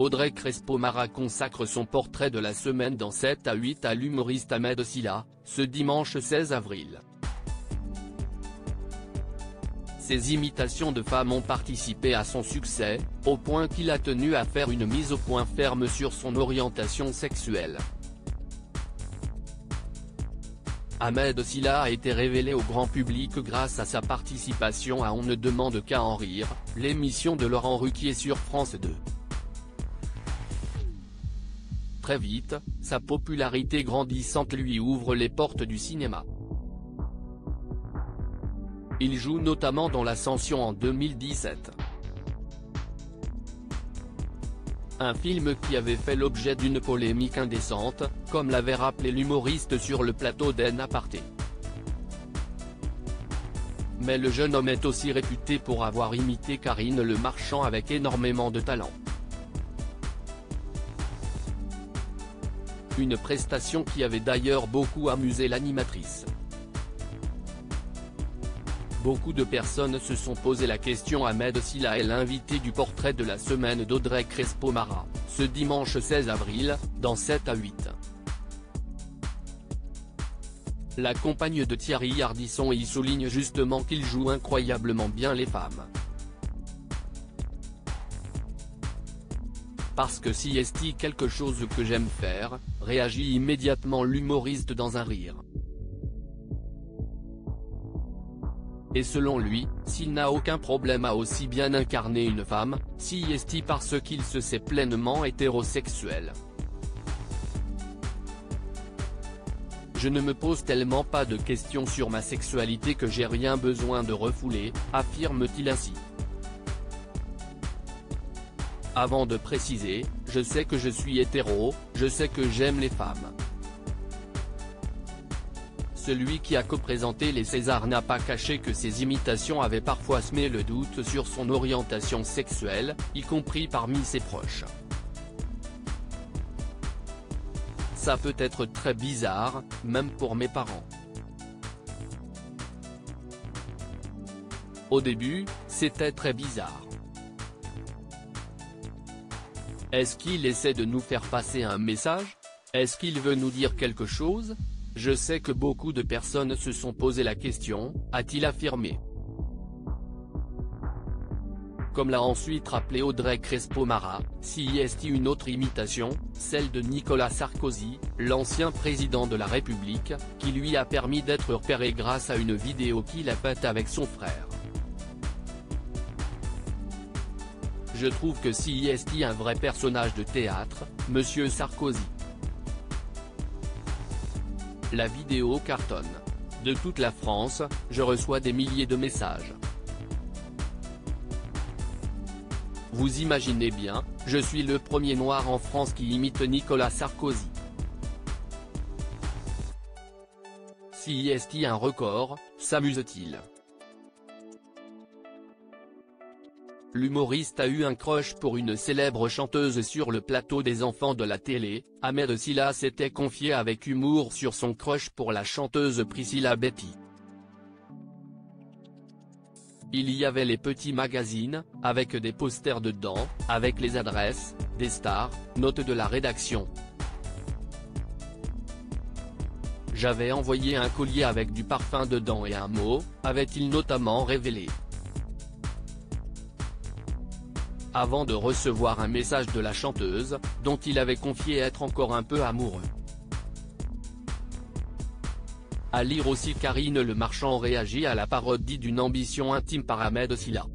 Audrey Crespo-Mara consacre son portrait de la semaine dans 7 à 8 à l'humoriste Ahmed Silla, ce dimanche 16 avril. Ses imitations de femmes ont participé à son succès, au point qu'il a tenu à faire une mise au point ferme sur son orientation sexuelle. Ahmed Silla a été révélé au grand public grâce à sa participation à On ne demande qu'à en rire, l'émission de Laurent Ruquier sur France 2. Très vite, sa popularité grandissante lui ouvre les portes du cinéma. Il joue notamment dans L'Ascension en 2017. Un film qui avait fait l'objet d'une polémique indécente, comme l'avait rappelé l'humoriste sur le plateau d'En Aparté. Mais le jeune homme est aussi réputé pour avoir imité Karine Le Marchand avec énormément de talent. Une prestation qui avait d'ailleurs beaucoup amusé l'animatrice. Beaucoup de personnes se sont posé la question. Ahmed Silla est l'invité du portrait de la semaine d'Audrey Crespo-Mara, ce dimanche 16 avril, dans 7 à 8. La compagne de Thierry Ardisson y souligne justement qu'il joue incroyablement bien les femmes. Parce que si est quelque chose que j'aime faire, réagit immédiatement l'humoriste dans un rire. Et selon lui, s'il n'a aucun problème à aussi bien incarner une femme, si est parce qu'il se sait pleinement hétérosexuel. Je ne me pose tellement pas de questions sur ma sexualité que j'ai rien besoin de refouler, affirme-t-il ainsi. Avant de préciser, je sais que je suis hétéro, je sais que j'aime les femmes. Celui qui a co-présenté les Césars n'a pas caché que ses imitations avaient parfois semé le doute sur son orientation sexuelle, y compris parmi ses proches. Ça peut être très bizarre, même pour mes parents. Au début, c'était très bizarre. Est-ce qu'il essaie de nous faire passer un message? Est-ce qu'il veut nous dire quelque chose? Je sais que beaucoup de personnes se sont posé la question, a-t-il affirmé. Comme l'a ensuite rappelé Audrey Crespo-Mara, si est une autre imitation, celle de Nicolas Sarkozy, l'ancien président de la République, qui lui a permis d'être repéré grâce à une vidéo qu'il a faite avec son frère. Je trouve que si est un vrai personnage de théâtre, Monsieur Sarkozy. La vidéo cartonne. De toute la France, je reçois des milliers de messages. Vous imaginez bien, je suis le premier noir en France qui imite Nicolas Sarkozy. Si est un record, s'amuse-t-il? L'humoriste a eu un crush pour une célèbre chanteuse sur le plateau des Enfants de la télé. Ahmed Silla s'était confié avec humour sur son crush pour la chanteuse Priscilla Betty. Il y avait les petits magazines, avec des posters dedans, avec les adresses, des stars, notes de la rédaction. J'avais envoyé un collier avec du parfum dedans et un mot, avait-il notamment révélé. Avant de recevoir un message de la chanteuse, dont il avait confié être encore un peu amoureux. À lire aussi Karine Le Marchand réagit à la parodie d'une ambition intime par Ahmed Silla.